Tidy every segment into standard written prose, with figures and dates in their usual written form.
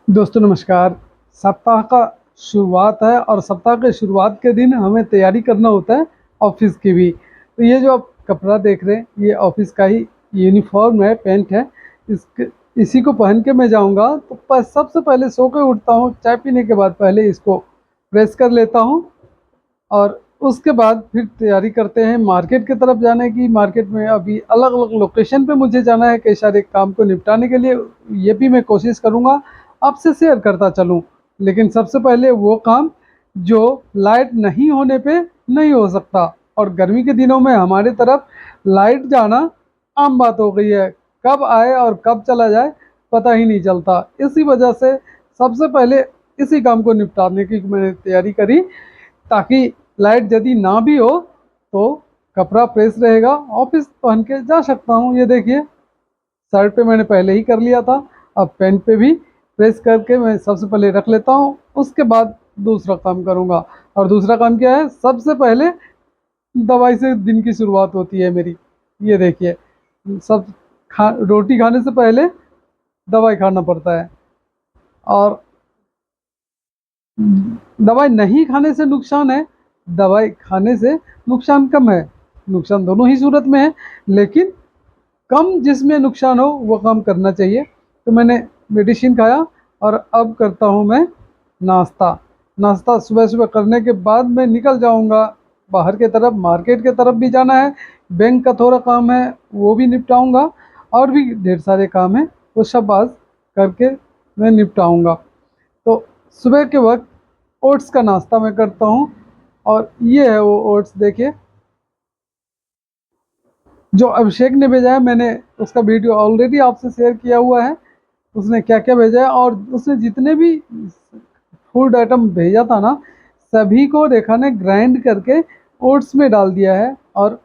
दोस्तों नमस्कार। सप्ताह का शुरुआत है और सप्ताह के शुरुआत के दिन हमें तैयारी करना होता है ऑफिस की भी। तो ये जो आप कपड़ा देख रहे हैं ये ऑफिस का ही यूनिफॉर्म है, पैंट है। इसी को पहन के मैं जाऊंगा तो सबसे पहले सो के उठता हूँ, चाय पीने के बाद पहले इसको प्रेस कर लेता हूँ और उसके बाद फिर तैयारी करते हैं मार्केट की तरफ जाने की। मार्केट में अभी अलग अलग लोकेशन पे मुझे जाना है कई सारे काम को निपटाने के लिए। ये भी मैं कोशिश करूँगा आपसे शेयर करता चलूँ, लेकिन सबसे पहले वो काम जो लाइट नहीं होने पे नहीं हो सकता। और गर्मी के दिनों में हमारे तरफ लाइट जाना आम बात हो गई है, कब आए और कब चला जाए पता ही नहीं चलता। इसी वजह से सबसे पहले इसी काम को निपटाने की मैंने तैयारी करी, ताकि लाइट यदि ना भी हो तो कपड़ा प्रेस रहेगा, ऑफिस पहन के जा सकता हूँ। ये देखिए, शर्ट पे मैंने पहले ही कर लिया था, अब पैंट पे भी प्रेस करके मैं सबसे पहले रख लेता हूँ। उसके बाद दूसरा काम करूँगा। और दूसरा काम क्या है, सबसे पहले दवाई से दिन की शुरुआत होती है मेरी। ये देखिए, सब रोटी खाने से पहले दवाई खाना पड़ता है। और दवाई नहीं खाने से नुकसान है, दवाई खाने से नुकसान कम है। नुकसान दोनों ही सूरत में है, लेकिन कम जिसमें नुकसान हो वो काम करना चाहिए। तो मैंने मेडिसिन खाया और अब करता हूँ मैं नाश्ता। नाश्ता सुबह सुबह करने के बाद मैं निकल जाऊँगा बाहर के तरफ, मार्केट के तरफ भी जाना है। बैंक का थोड़ा काम है वो भी निपटाऊँगा, और भी ढेर सारे काम हैं वो सब आज करके मैं निपटाऊँगा। तो सुबह के वक्त ओट्स का नाश्ता मैं करता हूँ। और ये है वो ओट्स, देखिए जो अभिषेक ने भेजा है, मैंने उसका वीडियो ऑलरेडी आपसे शेयर किया हुआ है। उसने क्या क्या भेजा है और उसने जितने भी फूड आइटम भेजा था ना, सभी को रेखा ने ग्राइंड करके ओट्स में डाल दिया है। और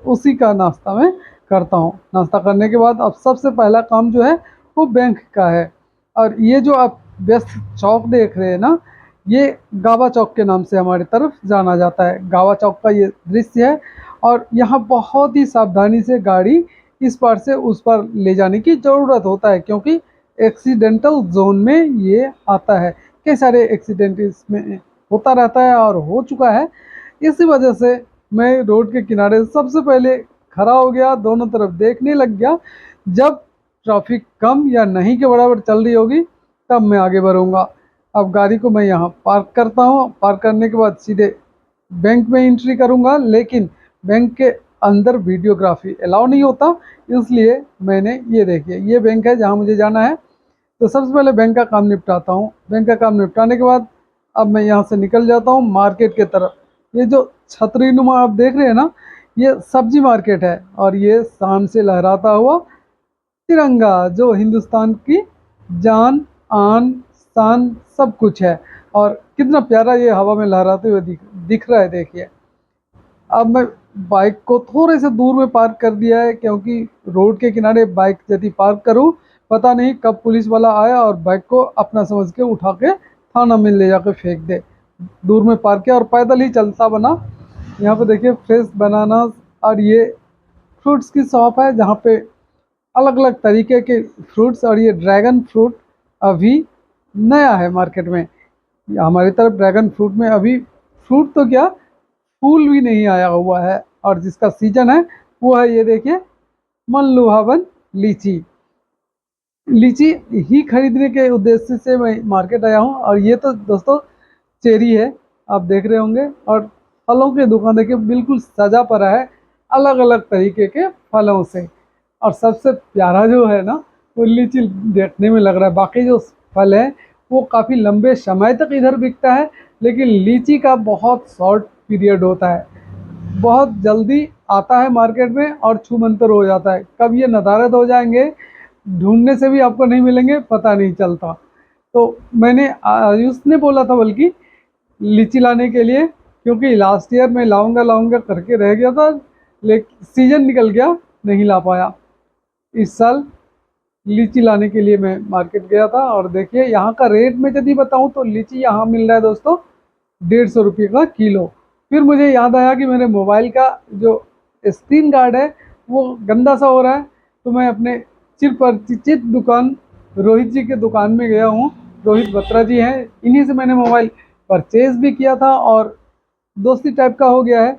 उसी का नाश्ता मैं करता हूँ। नाश्ता करने के बाद अब सबसे पहला काम जो है वो बैंक का है। और ये जो आप व्यस्त चौक देख रहे हैं ना, ये गावा चौक के नाम से हमारी तरफ जाना जाता है। गावा चौक का ये दृश्य है। और यहाँ बहुत ही सावधानी से गाड़ी इस पार से उस पार ले जाने की ज़रूरत होता है, क्योंकि एक्सीडेंटल जोन में ये आता है। कई सारे एक्सीडेंट इसमें होता रहता है और हो चुका है। इसी वजह से मैं रोड के किनारे सबसे पहले खड़ा हो गया, दोनों तरफ देखने लग गया। जब ट्रैफिक कम या नहीं के बराबर चल रही होगी तब मैं आगे बढ़ूँगा। अब गाड़ी को मैं यहाँ पार्क करता हूँ। पार्क करने के बाद सीधे बैंक में एंट्री करूँगा, लेकिन बैंक के अंदर वीडियोग्राफी अलाउ नहीं होता, इसलिए मैंने ये देखिए ये बैंक है जहाँ मुझे जाना है। तो सबसे पहले बैंक का काम निपटाता हूँ। बैंक का काम निपटाने के बाद अब मैं यहाँ से निकल जाता हूँ मार्केट के तरफ। ये जो छतरी नुमा आप देख रहे हैं ना, ये सब्जी मार्केट है। और ये शान से लहराता हुआ तिरंगा, जो हिंदुस्तान की जान आन शान सब कुछ है। और कितना प्यारा ये हवा में लहराते हुए दिख रहा है, देखिए। अब मैं बाइक को थोड़े से दूर में पार्क कर दिया है, क्योंकि रोड के किनारे बाइक यदि पार्क करूं, पता नहीं कब पुलिस वाला आया और बाइक को अपना समझ के उठा के थाना में ले जाकर फेंक दे। दूर में पार्क किया और पैदल ही चलता बना। यहाँ पे देखिए फ्रेश बनाना, और ये फ्रूट्स की शॉप है जहाँ पे अलग अलग तरीके के फ्रूट्स। और ये ड्रैगन फ्रूट अभी नया है मार्केट में। हमारी तरफ ड्रैगन फ्रूट में अभी फ्रूट तो क्या, फूल भी नहीं आया हुआ है। और जिसका सीजन है वो है, ये देखिए, मन लुभावन लीची। लीची ही खरीदने के उद्देश्य से मैं मार्केट आया हूँ। और ये तो दोस्तों चेरी है, आप देख रहे होंगे। और फलों की दुकान देखिए बिल्कुल सजा पड़ा है अलग अलग तरीके के फलों से। और सबसे प्यारा जो है ना, वो लीची देखने में लग रहा है। बाकी जो फल है वो काफ़ी लंबे समय तक इधर बिकता है, लेकिन लीची का बहुत शॉर्ट पीरियड होता है। बहुत जल्दी आता है मार्केट में और छूमंतर हो जाता है। कब ये नदारद हो जाएंगे, ढूंढने से भी आपको नहीं मिलेंगे, पता नहीं चलता। तो मैंने आयुष ने बोला था बल्कि लीची लाने के लिए, क्योंकि लास्ट ईयर मैं लाऊंगा लाऊंगा करके रह गया था, लेकिन सीजन निकल गया, नहीं ला पाया। इस साल लीची लाने के लिए मैं मार्केट गया था। और देखिए यहाँ का रेट में यदि बताऊँ तो लीची यहाँ मिल रहा है दोस्तों 150 रुपये का किलो। फिर मुझे याद आया कि मेरे मोबाइल का जो स्क्रीन गार्ड है वो गंदा सा हो रहा है। तो मैं अपने चिर परिचित दुकान रोहित जी के दुकान में गया हूँ। रोहित बत्रा जी हैं, इन्हीं से मैंने मोबाइल परचेज़ भी किया था और दोस्ती टाइप का हो गया है।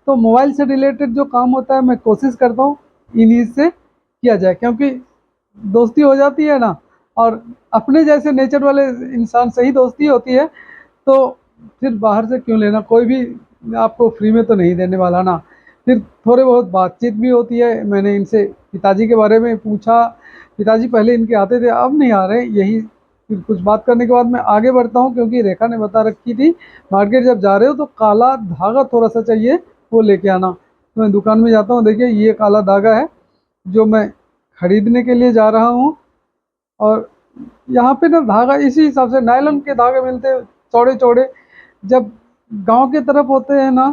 तो मोबाइल से रिलेटेड जो काम होता है मैं कोशिश करता हूँ इन्हीं से किया जाए, क्योंकि दोस्ती हो जाती है ना, और अपने जैसे नेचर वाले इंसान से ही दोस्ती होती है, तो फिर बाहर से क्यों लेना, कोई भी आपको फ्री में तो नहीं देने वाला ना। फिर थोड़े बहुत बातचीत भी होती है। मैंने इनसे पिताजी के बारे में पूछा, पिताजी पहले इनके आते थे, अब नहीं आ रहे। यही फिर कुछ बात करने के बाद मैं आगे बढ़ता हूँ, क्योंकि रेखा ने बता रखी थी मार्केट जब जा रहे हो तो काला धागा थोड़ा सा चाहिए, वो लेके आना। तो मैं दुकान में जाता हूँ, देखिए ये काला धागा है जो मैं खरीदने के लिए जा रहा हूँ। और यहाँ पे ना धागा इसी हिसाब से नायलॉन के धागे मिलते हैं, चौड़े चौड़े। जब गांव की तरफ होते हैं ना,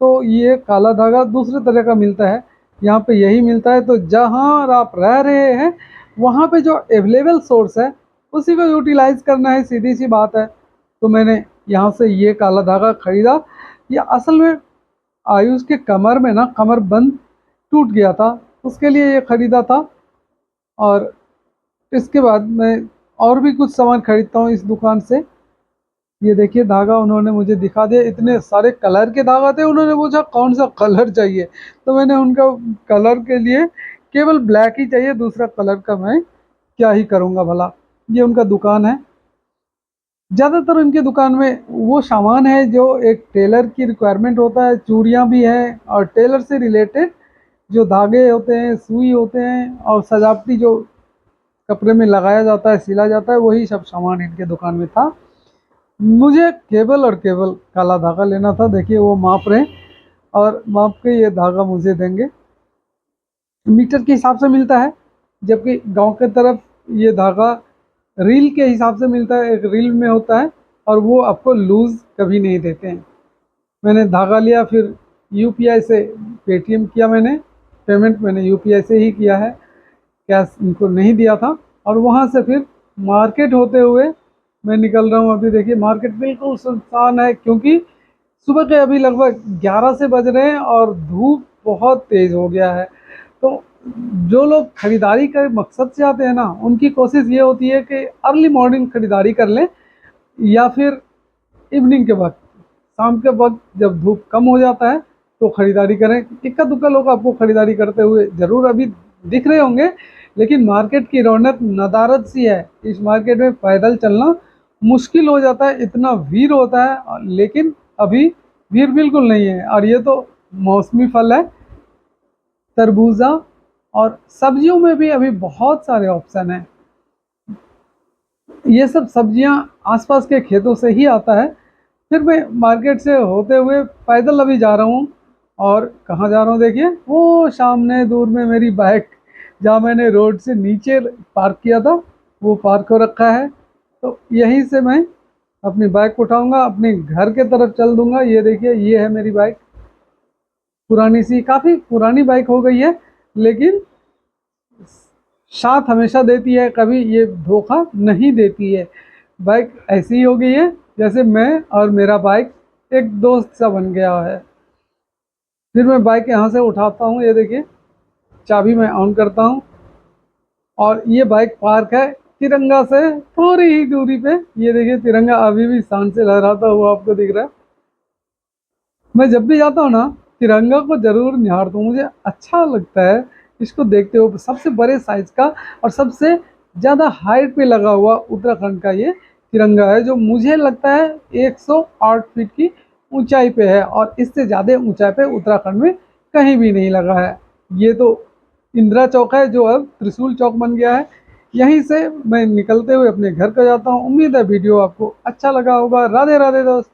तो ये काला धागा दूसरे तरह का मिलता है, यहाँ पे यही मिलता है। तो जहाँ आप रह रहे हैं वहाँ पे जो अवेलेबल सोर्स है उसी को यूटिलाइज करना है, सीधी सी बात है। तो मैंने यहाँ से ये काला धागा खरीदा। ये असल में आयुष के कमर में ना कमरबंद टूट गया था, उसके लिए ये खरीदा था। और इसके बाद मैं और भी कुछ सामान खरीदता हूँ इस दुकान से। ये देखिए धागा उन्होंने मुझे दिखा दिया, इतने सारे कलर के धागा थे। उन्होंने पूछा कौन सा कलर चाहिए, तो मैंने उनका कलर के लिए केवल ब्लैक ही चाहिए, दूसरा कलर का मैं क्या ही करूँगा भला। ये उनका दुकान है। ज़्यादातर उनकी दुकान में वो सामान है जो एक टेलर की रिक्वायरमेंट होता है। चूड़ियाँ भी हैं और टेलर से रिलेटेड जो धागे होते हैं, सुई होते हैं, और सजावटी जो कपड़े में लगाया जाता है, सिला जाता है, वही सब सामान इनके दुकान में था। मुझे केवल और केवल काला धागा लेना था। देखिए वो माप रहे और माप के ये धागा मुझे देंगे। मीटर के हिसाब से मिलता है, जबकि गांव के तरफ ये धागा रील के हिसाब से मिलता है। एक रील में होता है और वो आपको लूज़ कभी नहीं देते हैं। मैंने धागा लिया, फिर यूपीआई से पेटीएम किया। मैंने पेमेंट मैंने यूपीआई से ही किया है, कैश इनको नहीं दिया था। और वहाँ से फिर मार्केट होते हुए मैं निकल रहा हूँ। अभी देखिए मार्केट बिल्कुल सुनसान है, क्योंकि सुबह के अभी लगभग 11 से बज रहे हैं और धूप बहुत तेज़ हो गया है। तो जो लोग खरीदारी के मकसद से आते हैं ना, उनकी कोशिश ये होती है कि अर्ली मॉर्निंग खरीदारी कर लें, या फिर इवनिंग के वक्त, शाम के वक्त जब धूप कम हो जाता है तो खरीदारी करें। इक्का दुक्का लोग आपको खरीदारी करते हुए ज़रूर अभी दिख रहे होंगे, लेकिन मार्केट की रौनक नदारद सी है। इस मार्केट में पैदल चलना मुश्किल हो जाता है, इतना भीड़ होता है। लेकिन अभी भीड़ बिल्कुल नहीं है। और ये तो मौसमी फल है, तरबूजा। और सब्जियों में भी अभी बहुत सारे ऑप्शन हैं। ये सब सब्जियां आसपास के खेतों से ही आता है। फिर मैं मार्केट से होते हुए पैदल अभी जा रहा हूँ। और कहाँ जा रहा हूँ देखिए, वो सामने दूर में मेरी बाइक, जहाँ मैंने रोड से नीचे पार्क किया था, वो पार्क हो रखा है। तो यहीं से मैं अपनी बाइक उठाऊंगा, अपने घर के तरफ चल दूंगा। ये देखिए ये है मेरी बाइक, पुरानी सी, काफ़ी पुरानी बाइक हो गई है, लेकिन साथ हमेशा देती है, कभी ये धोखा नहीं देती है। बाइक ऐसी ही हो गई है जैसे मैं और मेरा बाइक एक दोस्त सा बन गया है। फिर मैं बाइक यहाँ से उठाता हूँ, ये देखिए चाबी मैं ऑन करता हूँ, और ये बाइक पार्क है तिरंगा से थोड़ी ही दूरी पे। ये देखिए तिरंगा अभी भी शान से लहराता हुआ आपको दिख रहा है। मैं जब भी जाता हूँ ना, तिरंगा को जरूर निहारता हूँ, मुझे अच्छा लगता है इसको देखते हुए। सबसे बड़े साइज का और सबसे ज़्यादा हाइट पे लगा हुआ उत्तराखंड का ये तिरंगा है, जो मुझे लगता है 108 फीट की ऊंचाई पे है। और इससे ज़्यादा ऊंचाई पे उत्तराखंड में कहीं भी नहीं लगा है। ये तो इंदिरा चौक है जो अब त्रिशूल चौक बन गया है। यहीं से मैं निकलते हुए अपने घर को जाता हूँ। उम्मीद है वीडियो आपको अच्छा लगा होगा। राधे राधे दोस्त।